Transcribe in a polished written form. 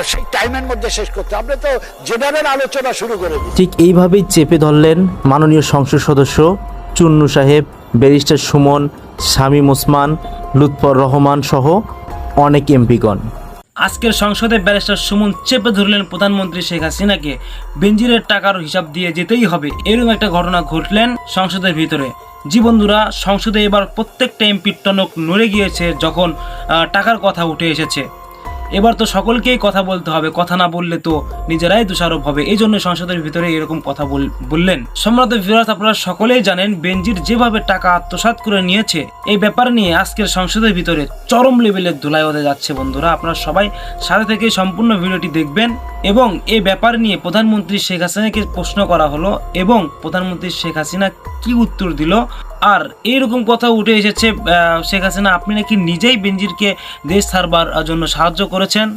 সেই টাইমের মধ্যে শেষ করতে। আমরা তো জেনারেল আলোচনা শুরু করে দিই। ঠিক এইভাবেই চেপে ধরলেন মাননীয় সংসদ সদস্য চুন্নু সাহেব, ব্যারিস্টার সুমন, শামীম ওসমান, লুৎফর রহমান সহ অনেক এমপিগণ। আজকের সংসদে ব্যারিস্টার সুমন চেপে ধরলেন প্রধানমন্ত্রী শেখ হাসিনাকে বেনজিরের টাকার হিসাব দিয়ে যেতেই হবে, এরকম একটা ঘটনা ঘটলেন সংসদের ভিতরে। জি বন্ধুরা, সংসদে এবার প্রত্যেকটা এমপির টনক নড়ে গিয়েছে যখন টাকার কথা উঠে এসেছে। এবার তো সকলকেই কথা বলতে হবে, কথা না বললে তো নিজেরাই দোষারোপ হবে। এই জন্য সংসদের ভিতরে এরকম কথা বললেন। সম্রাট ভিউয়ার্স, আপনারা সকলেই জানেন বেনজির যেভাবে টাকা আত্মসাৎ করে নিয়েছে, এই ব্যাপার নিয়ে আজকের সংসদের ভিতরে চরম লেভেলের ধুলাই হতে যাচ্ছে। বন্ধুরা, আপনারা সবাই সাথে থেকে সম্পূর্ণ ভিডিওটি দেখবেন। এবং এই ব্যাপার নিয়ে প্রধানমন্ত্রী শেখ হাসিনাকে প্রশ্ন করা হলো এবং প্রধানমন্ত্রী শেখ হাসিনা কি উত্তর দিল। আর এইরকম কথা উঠে এসেছে, শেখ হাসিনা আপনি নাকি নিজেই বেনজিরকে দেশ ছাড়বার জন্য সাহায্য করেছেন।